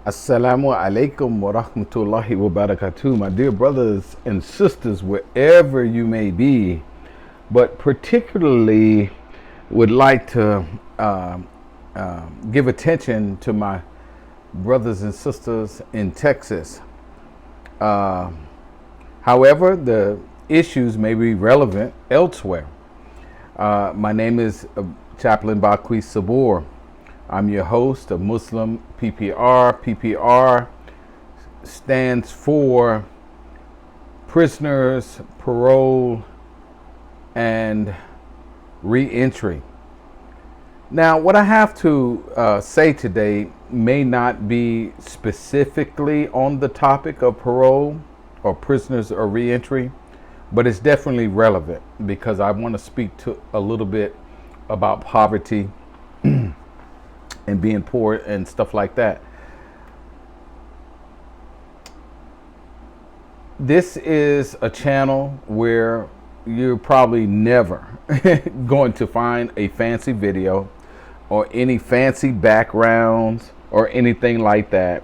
Assalamu alaikum wa rahmatullahi wa barakatuh, my dear brothers and sisters, wherever you may be, but particularly would like to give attention to my brothers and sisters in Texas. However, the issues may be relevant elsewhere. My name is Chaplain Baqui Sabur. I'm your host of Muslim PPR. PPR stands for Prisoners, Parole, and Reentry. Now, what I have to say today may not be specifically on the topic of parole or prisoners or reentry, but it's definitely relevant because I want to speak to a little bit about poverty and being poor and stuff like that. This is a channel where you're probably never going to find a fancy video or any fancy backgrounds or anything like that.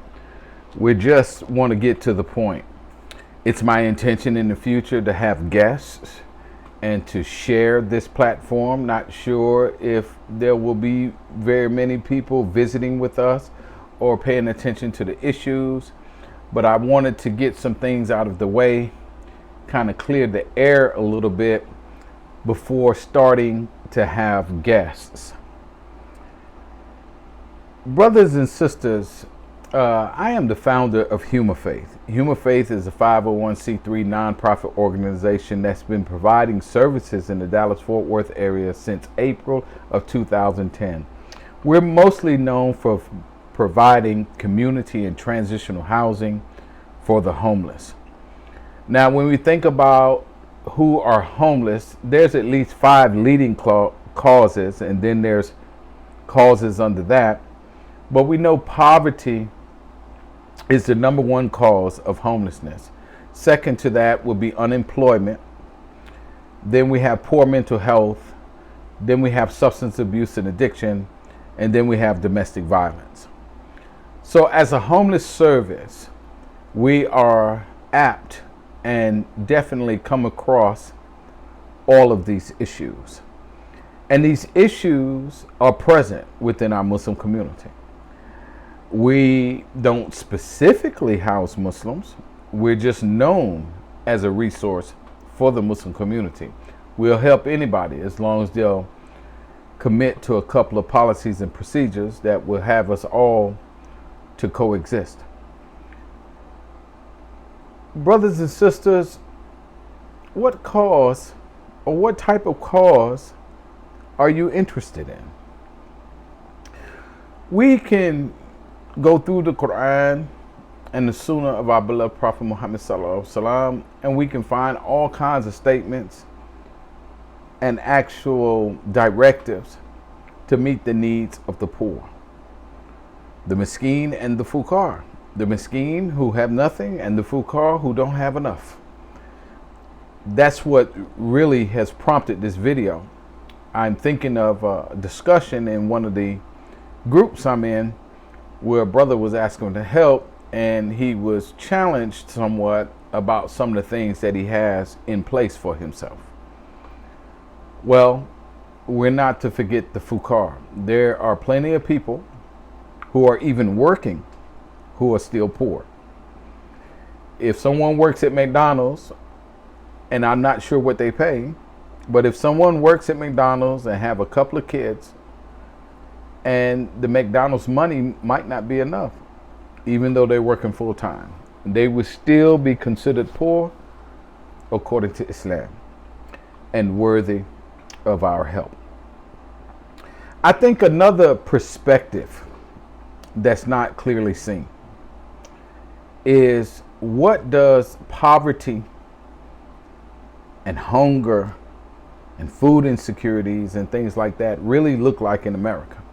We just want to get to the point. It's my intention in the future to have guests and to share this platform. Not sure if there will be very many people visiting with us or paying attention to the issues, but I wanted to get some things out of the way, kind of clear the air a little bit before starting to have guests. Brothers and sisters, I am the founder of HumaFaith. HumaFaith is a 501c3 nonprofit organization that's been providing services in the Dallas-Fort Worth area since April of 2010. We're mostly known for providing community and transitional housing for the homeless. Now, when we think about who are homeless, there's at least 5 leading causes, and then there's causes under that. But we know poverty is the number one cause of homelessness. Second to that would be unemployment. Then we have poor mental health. Then we have substance abuse and addiction. And then we have domestic violence. So as a homeless service, we are apt and definitely come across all of these issues. And these issues are present within our Muslim community. We don't specifically house Muslims. We're just known as a resource for the Muslim community. We'll help anybody as long as they'll commit to a couple of policies and procedures that will have us all to coexist. Brothers and sisters, what cause or what type of cause are you interested in? We can go through the Quran and the Sunnah of our beloved Prophet Muhammad sallallahu alaihi wasallam, and we can find all kinds of statements and actual directives to meet the needs of the poor, the miskeen and the fuqar, the miskeen who have nothing and the fuqar who don't have enough. That's what really has prompted this video. I'm thinking of a discussion in one of the groups I'm in where a brother was asking to help, and he was challenged somewhat about some of the things that he has in place for himself. Well, we're not to forget the fuqar. There are plenty of people who are even working who are still poor. If someone works at McDonald's, and I'm not sure what they pay, but if someone works at McDonald's and have a couple of kids, and the McDonald's money might not be enough, even though they're working full time, they would still be considered poor according to Islam and worthy of our help. I think another perspective that's not clearly seen is, what does poverty and hunger and food insecurities and things like that really look like in America?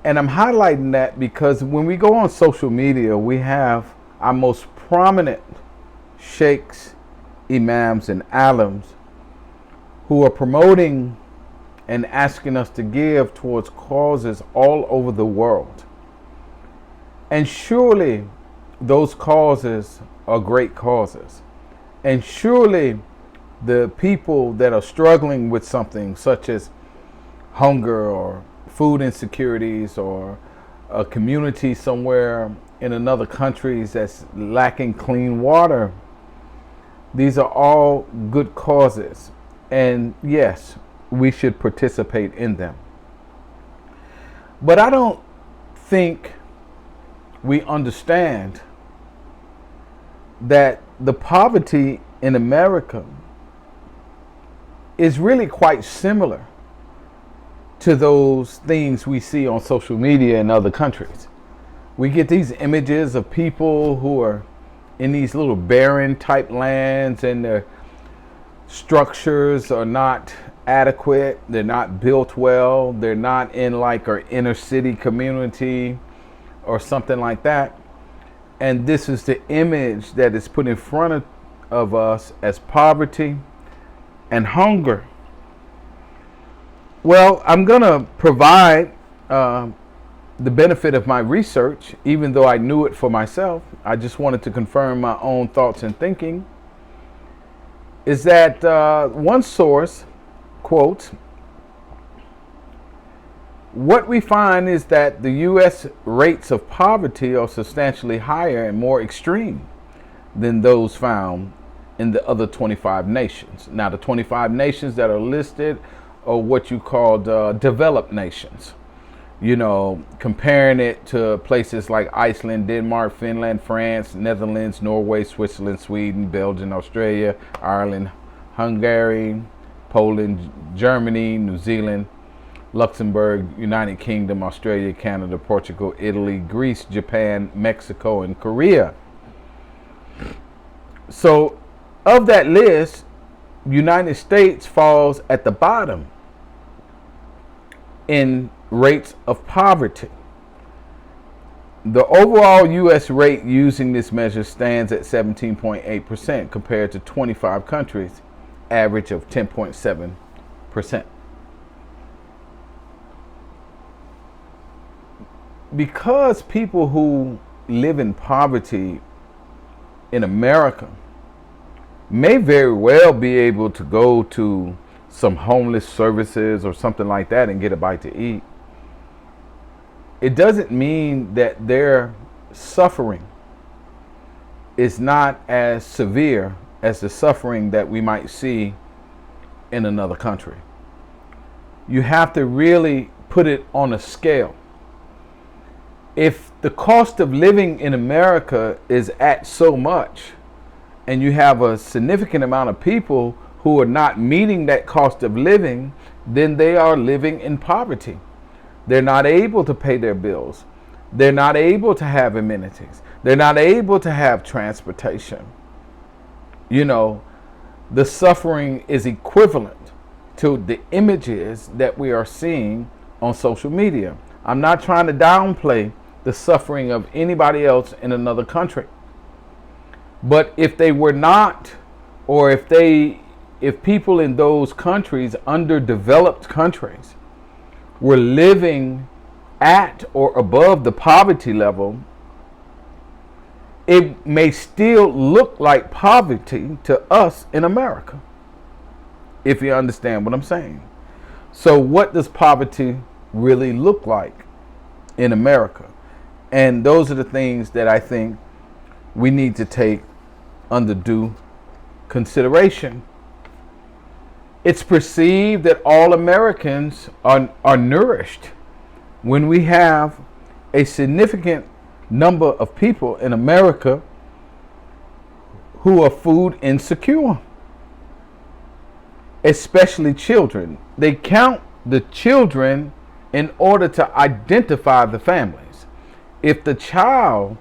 And I'm highlighting that because when we go on social media, we have our most prominent sheikhs, imams, and alims who are promoting and asking us to give towards causes all over the world. And surely those causes are great causes. And surely the people that are struggling with something such as hunger or food insecurities, or a community somewhere in another country that's lacking clean water, these are all good causes. And yes, we should participate in them. But I don't think we understand that the poverty in America is really quite similar to those things we see on social media in other countries. We get these images of people who are in these little barren type lands, and their structures are not adequate, they're not built well, they're not in like our inner city community or something like that. And this is the image that is put in front of us as poverty and hunger. Well, I'm going to provide the benefit of my research, even though I knew it for myself. I just wanted to confirm my own thoughts and thinking. Is that one source quotes, "What we find is that the U.S. rates of poverty are substantially higher and more extreme than those found in the other 25 nations." Now, the 25 nations that are listed are what you call developed nations. You know, comparing it to places like Iceland, Denmark, Finland, France, Netherlands, Norway, Switzerland, Sweden, Belgium, Australia, Ireland, Hungary, Poland, Germany, New Zealand, Luxembourg, United Kingdom, Australia, Canada, Portugal, Italy, Greece, Japan, Mexico, and Korea. So, of that list, United States falls at the bottom in rates of poverty. The overall U.S. rate using this measure stands at 17.8% compared to 25 countries, average of 10.7%. Because people who live in poverty in America may very well be able to go to some homeless services or something like that and get a bite to eat, it doesn't mean that their suffering is not as severe as the suffering that we might see in another country. You have to really put it on a scale. If the cost of living in America is at so much, and you have a significant amount of people who are not meeting that cost of living, then they are living in poverty. They're not able to pay their bills. They're not able to have amenities. They're not able to have transportation. You know, the suffering is equivalent to the images that we are seeing on social media. I'm not trying to downplay the suffering of anybody else in another country. But if they were not, or if people in those countries, underdeveloped countries, were living at or above the poverty level, it may still look like poverty to us in America, if you understand what I'm saying. So what does poverty really look like in America? And those are the things that I think we need to take under due consideration. It's perceived that all Americans are nourished when we have a significant number of people in America who are food insecure, especially children. They count the children in order to identify the families. If the child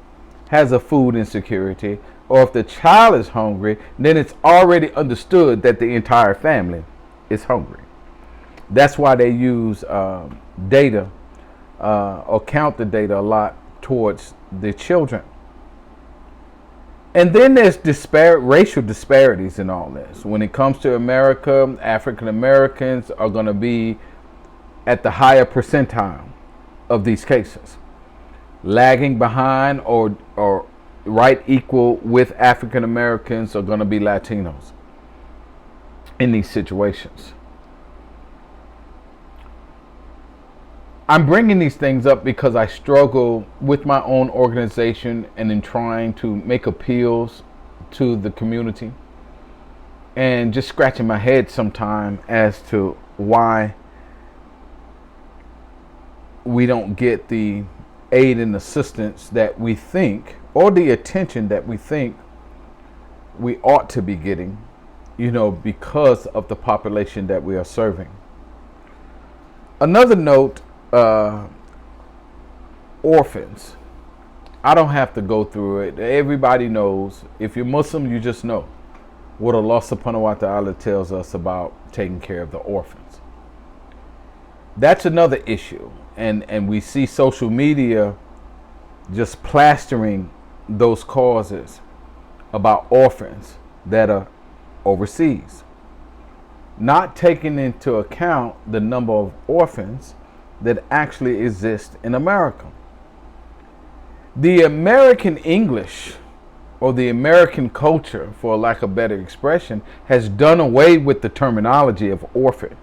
has a food insecurity, or if the child is hungry, then it's already understood that the entire family is hungry. That's why they use data or count the data a lot towards the children. And then there's racial disparities in all this. When it comes to America, African Americans are going to be at the higher percentile of these cases. lagging behind or right equal with African Americans are going to be Latinos in these situations. I'm bringing these things up because I struggle with my own organization and in trying to make appeals to the community, and just scratching my head sometime as to why we don't get the aid and assistance that we think, or the attention that we think we ought to be getting, because of the population that we are serving. Another note, orphans. I don't have to go through it. Everybody knows. If you're Muslim, you just know what Allah subhanahu wa ta'ala tells us about taking care of the orphans. That's another issue. And we see social media just plastering those causes about orphans that are overseas, not taking into account the number of orphans that actually exist in America. The American English, or the American culture, for lack of better expression, has done away with the terminology of orphan.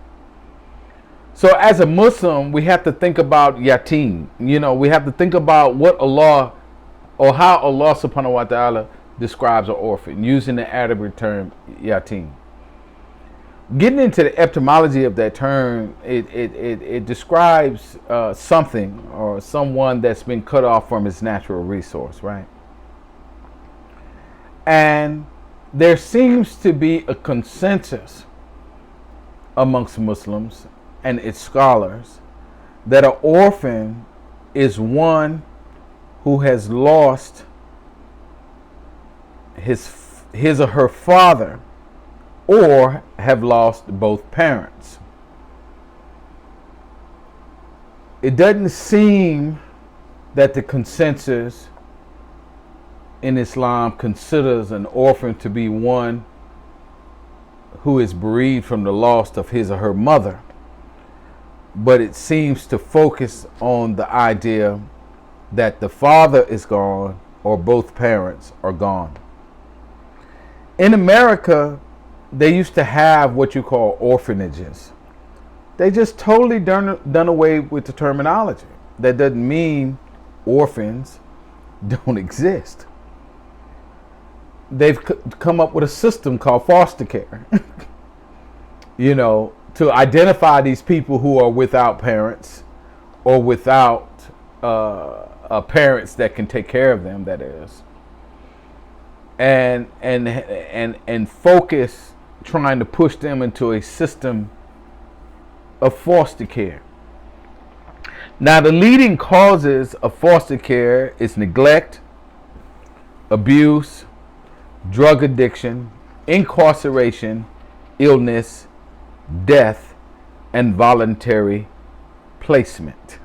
So as a Muslim, we have to think about yatim. We have to think about what Allah, or how Allah subhanahu wa ta'ala describes an orphan, using the Arabic term yatim. Getting into the etymology of that term, it describes something or someone that's been cut off from his natural resource, right? And there seems to be a consensus amongst Muslims and its scholars that an orphan is one who has lost his or her father, or have lost both parents. It doesn't seem that the consensus in Islam considers an orphan to be one who is bereaved from the loss of his or her mother, but it seems to focus on the idea that the father is gone or both parents are gone. In America, they used to have what you call orphanages. They just totally done away with the terminology. That doesn't mean orphans don't exist. They've come up with a system called foster care, to identify these people who are without parents, or without parents that can take care of them, that is, and focus trying to push them into a system of foster care. Now, the leading causes of foster care is neglect, abuse, drug addiction, incarceration, illness, death, and voluntary placement.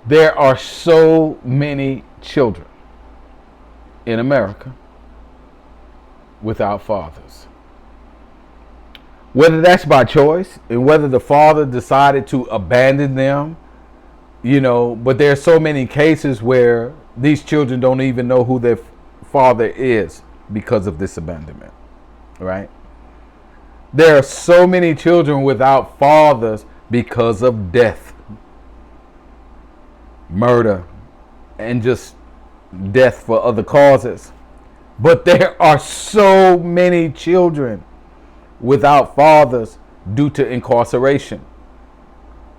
There are so many children in America without fathers. Whether that's by choice, and whether the father decided to abandon them, but there are so many cases where these children don't even know who their father is because of this abandonment, right? There are so many children without fathers because of death, murder, and just death for other causes. But there are so many children without fathers due to incarceration.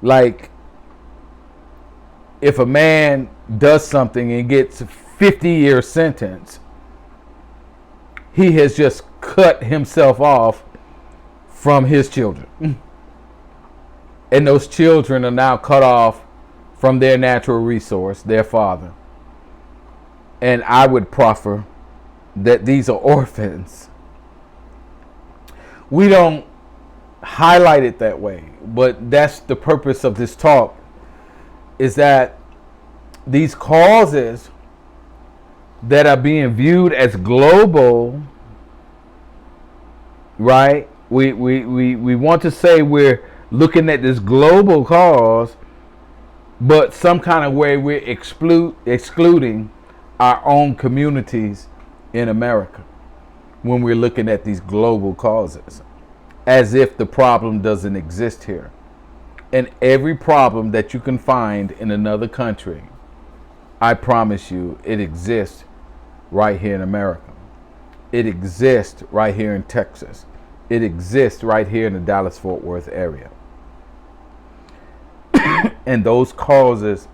Like, if a man does something and gets a 50-year sentence, he has just cut himself off from his children. And those children are now cut off from their natural resource, their father. And I would proffer that these are orphans. We don't highlight it that way, but that's the purpose of this talk, is that these causes that are being viewed as global, right? We want to say we're looking at this global cause, but some kind of way we're excluding our own communities in America when we're looking at these global causes, as if the problem doesn't exist here. And every problem that you can find in another country, I promise you, it exists right here in America. It exists right here in Texas. It exists right here in the Dallas-Fort Worth area. And those causes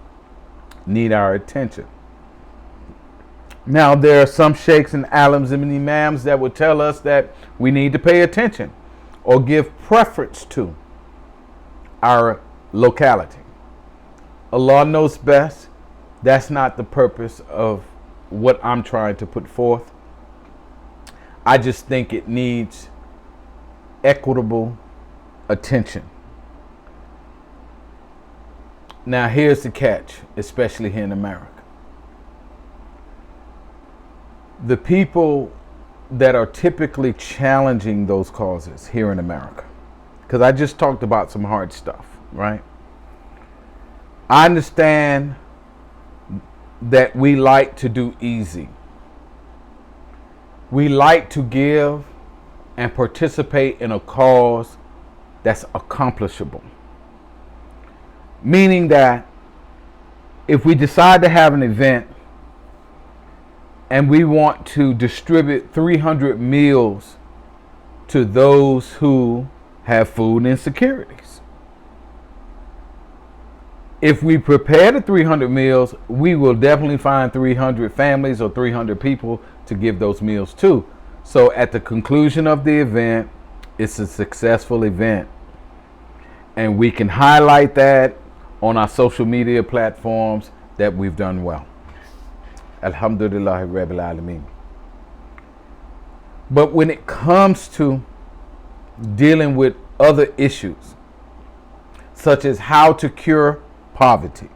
need our attention. Now, there are some sheikhs and alims and imams that will tell us that we need to pay attention or give preference to our locality. Allah knows best. That's not the purpose of what I'm trying to put forth. I just think it needs equitable attention. Now, here's the catch, especially here in America. The people that are typically challenging those causes here in America, because I just talked about some hard stuff, right? I understand that we like to do easy. We like to give and participate in a cause that's accomplishable. Meaning that if we decide to have an event and we want to distribute 300 meals to those who have food insecurities, if we prepare the 300 meals, we will definitely find 300 families or 300 people to give those meals to. So at the conclusion of the event, it's a successful event. And we can highlight that on our social media platforms that we've done well. Alhamdulillah Rabbil Alameen. But when it comes to dealing with other issues, such as how to cure poverty,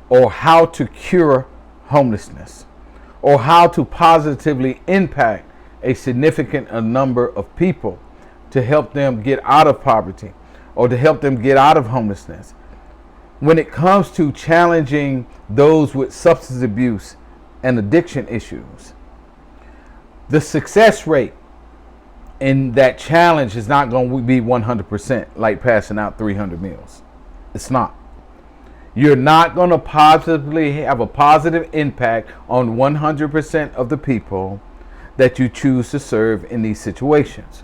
or how to cure homelessness, or how to positively impact a significant number of people to help them get out of poverty or to help them get out of homelessness, when it comes to challenging those with substance abuse and addiction issues, the success rate in that challenge is not going to be 100% like passing out 300 meals. It's not. You're not going to positively have a positive impact on 100% of the people that you choose to serve in these situations.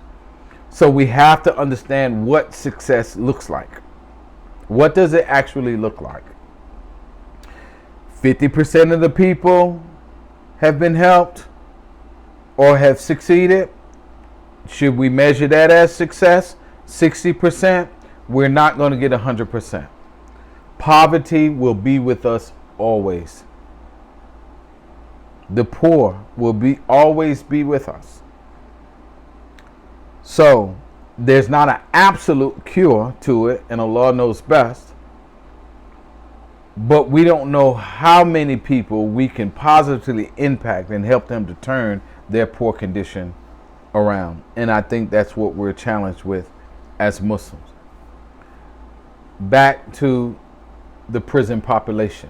So we have to understand what success looks like. What does it actually look like? 50% of the people have been helped or have succeeded. Should we measure that as success? 60%, we're not going to get 100%. Poverty will be with us always. The poor will always be with us. So there's not an absolute cure to it, and Allah knows best. But we don't know how many people we can positively impact and help them to turn their poor condition around. And I think that's what we're challenged with as Muslims. Back to the prison population.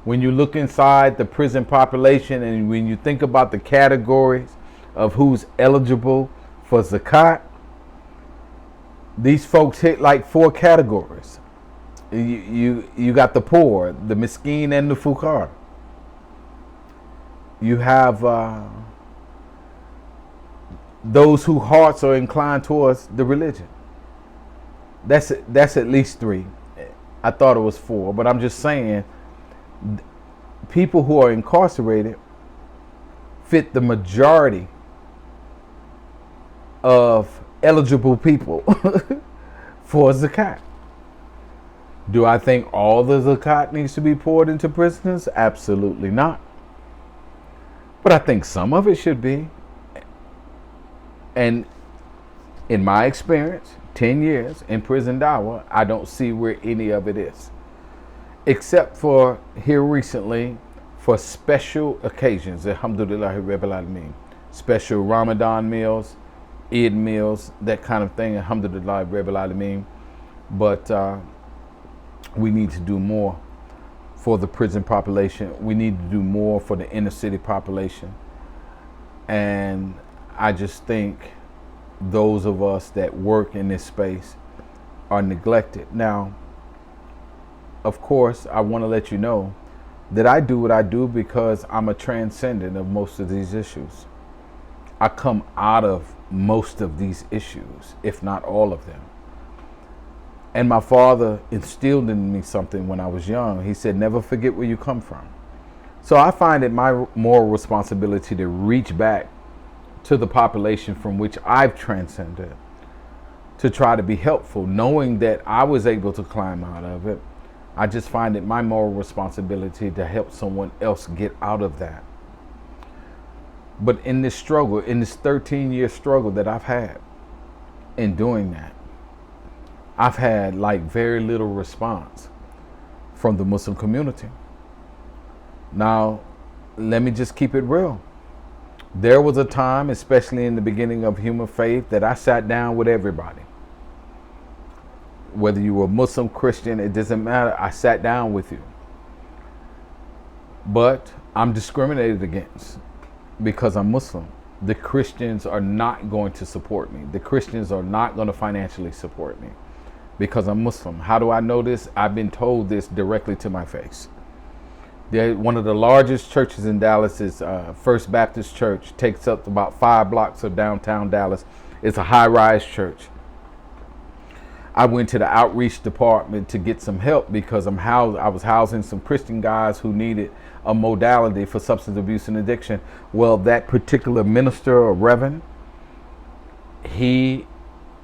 When you look inside the prison population and when you think about the categories of who's eligible for zakat, these folks hit like 4 categories. You got the poor, the miskeen, and the fuqar. You have those whose hearts are inclined towards the religion. That's at least 3. I thought it was 4, but I'm just saying people who are incarcerated fit the majority of eligible people for zakat. Do I think all the zakat needs to be poured into prisoners? Absolutely not. But I think some of it should be. And in my experience, 10 years in Prison Dawah, I don't see where any of it is. Except for here recently, for special occasions, alhamdulillah Rabbil Alameen, special Ramadan meals, Eid meals, that kind of thing, alhamdulillah Rabbil Alameen. But we need to do more for the prison population. We need to do more for the inner city population. And I just think those of us that work in this space are neglected. Now, of course, I want to let you know that I do what I do because I'm a transcendent of most of these issues. I come out of most of these issues, if not all of them. And my father instilled in me something when I was young. He said, never forget where you come from. So I find it my moral responsibility to reach back to the population from which I've transcended, to try to be helpful, knowing that I was able to climb out of it. I just find it my moral responsibility to help someone else get out of that. But in this struggle, in this 13-year struggle that I've had in doing that, I've had like very little response from the Muslim community. Now, let me just keep it real. There was a time, especially in the beginning of HumaFaith, that I sat down with everybody. Whether you were Muslim, Christian, it doesn't matter. I sat down with you. But I'm discriminated against because I'm Muslim. The Christians are not going to support me. The Christians are not going to financially support me because I'm Muslim. How do I know this? I've been told this directly to my face. One of the largest churches in Dallas is First Baptist Church. Takes up about 5 blocks of downtown Dallas. It's a high-rise church. I went to the outreach department to get some help because I was housing some Christian guys who needed a modality for substance abuse and addiction. Well, that particular minister or reverend, he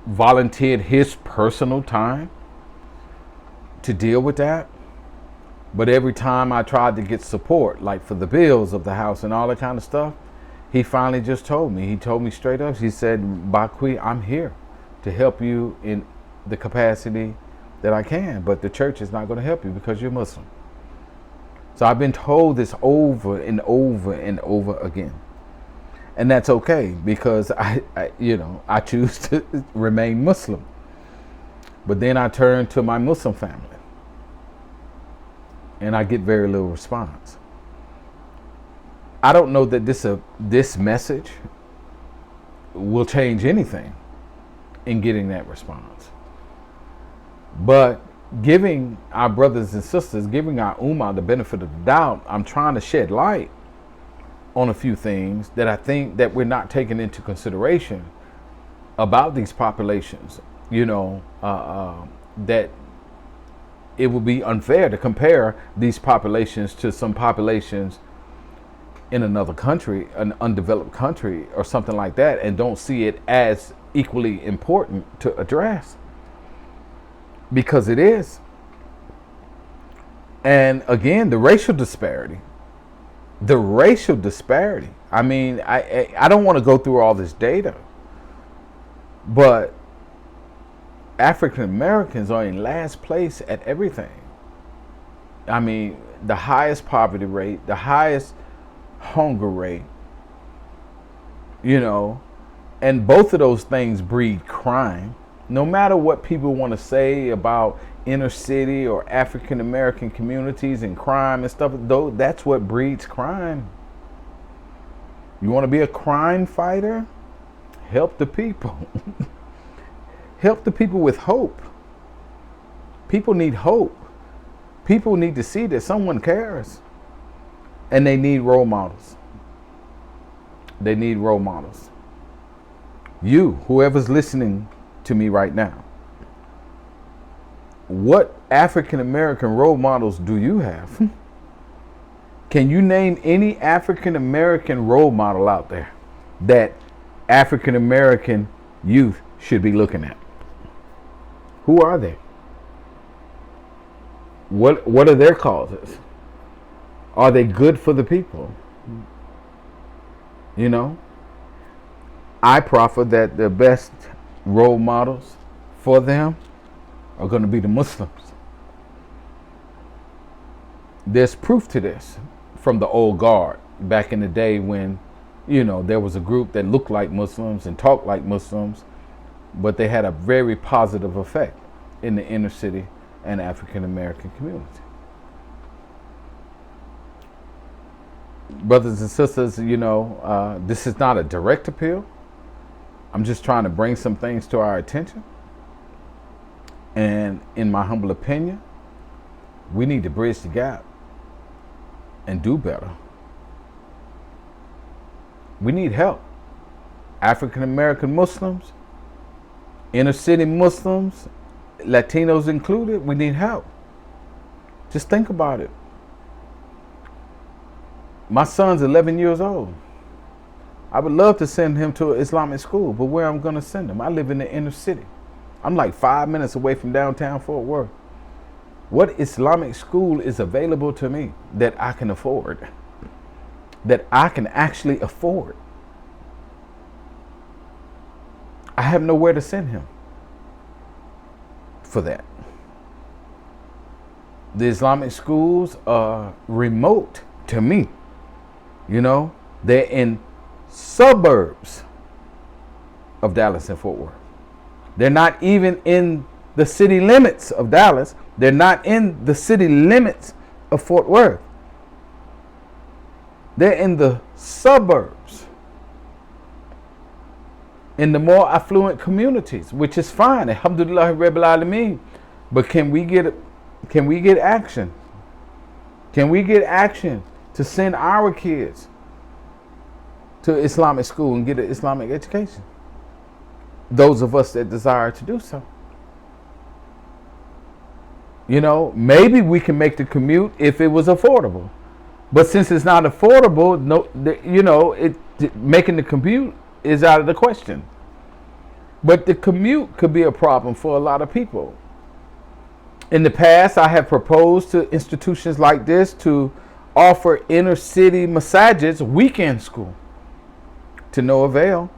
volunteered his personal time to deal with that. But every time I tried to get support, like for the bills of the house and all that kind of stuff, he finally just told me. He told me straight up. He said, Baqui, I'm here to help you in the capacity that I can, but the church is not going to help you because you're Muslim. So I've been told this over and over and over again. And that's okay because I choose to remain Muslim. But then I turn to my Muslim family and I get very little response. I don't know that this message will change anything in getting that response. But giving our brothers and sisters, giving our ummah the benefit of the doubt, I'm trying to shed light on a few things that I think that we're not taking into consideration about these populations. That it would be unfair to compare these populations to some populations in another country, an undeveloped country or something like that, and don't see it as equally important to address. Because it is. And again, the racial disparity. I mean, I don't want to go through all this data, but African Americans are in last place at everything. I mean, the highest poverty rate, the highest hunger rate, and both of those things breed crime. No matter what people want to say about inner city or African American communities and crime and stuff, though, that's what breeds crime. You want to be a crime fighter? Help the people. Help the people with hope. People need hope. People need to see that someone cares. And they need role models. They need role models. You, whoever's listening to me right now, what African American role models do you have? Can you name any African American role model out there that African American youth should be looking at? Who are they? What are their causes? Are they good for the people? I proffer that the best role models for them are going to be the Muslims. There's proof to this from the old guard back in the day when, there was a group that looked like Muslims and talked like Muslims, but they had a very positive effect in the inner city and African American community. Brothers and sisters, this is not a direct appeal. I'm just trying to bring some things to our attention. And in my humble opinion, we need to bridge the gap and do better. We need help. African American Muslims, inner city Muslims, Latinos included, we need help. Just think about it. My son's 11 years old. I would love to send him to an Islamic school, but where I'm going to send him? I live in the inner city. I'm like 5 minutes away from downtown Fort Worth. What Islamic school is available to me that I can afford? That I can actually afford? I have nowhere to send him for that. The Islamic schools are remote to me. They're in suburbs of Dallas and Fort Worth. They're not even in the city limits of Dallas. They're not in the city limits of Fort Worth. They're in the suburbs, in the more affluent communities, which is fine. Alhamdulillah Rabbil Alameen. But can we get action? Can we get action to send our kids to Islamic school and get an Islamic education? Those of us that desire to do so. Maybe we can make the commute if it was affordable. But since it's not affordable, making the commute is out of the question. But the commute could be a problem for a lot of people. In the past, I have proposed to institutions like this to offer inner city masajids weekend school, to no avail.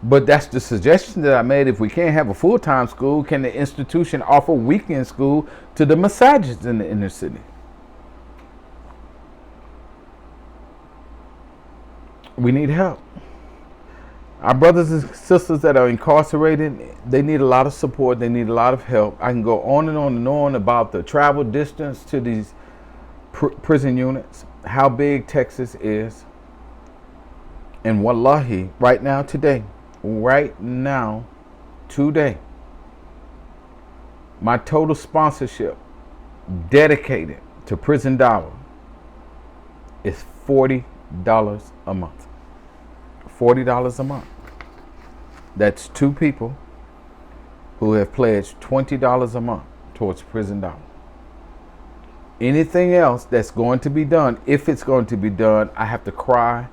But that's the suggestion that I made. If we can't have a full-time school, can the institution offer weekend school to the masajids in the inner city? We need help. Our brothers and sisters that are incarcerated, they need a lot of support. They need a lot of help. I can go on and on and on about the travel distance to these prison units, how big Texas is. And wallahi, right now, today, my total sponsorship dedicated to Prison Dawah is $40 a month. $40 a month. That's two people who have pledged $20 a month towards Prison Dawah. Anything else that's going to be done, if it's going to be done, I have to cry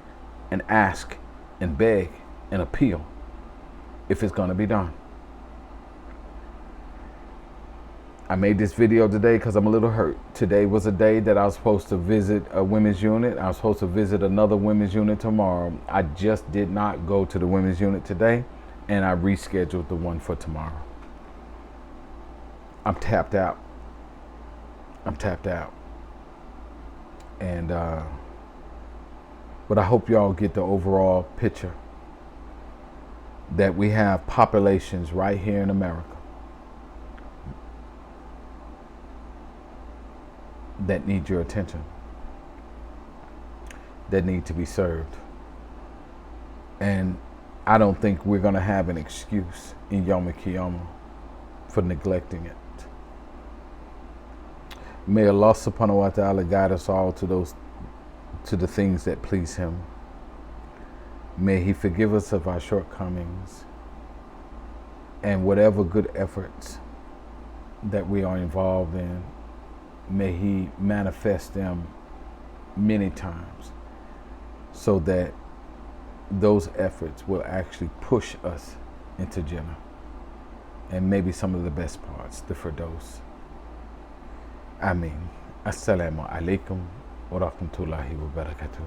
and ask and beg and appeal if it's going to be done. I made this video today because I'm a little hurt. Today was a day that I was supposed to visit a women's unit. I was supposed to visit another women's unit tomorrow. I just did not go to the women's unit today, and I rescheduled the one for tomorrow. I'm tapped out. And but I hope y'all get the overall picture that we have populations right here in America that need your attention, that need to be served. And I don't think we're going to have an excuse in Yom Kippur for neglecting it. May Allah subhanahu wa ta'ala guide us all to the things that please Him. May He forgive us of our shortcomings, and whatever good efforts that we are involved in, may He manifest them many times so that those efforts will actually push us into Jannah, and maybe some of the best parts, the Firdaus. Ameen. Assalamu alaikum wa rahmatullahi wa barakatuh.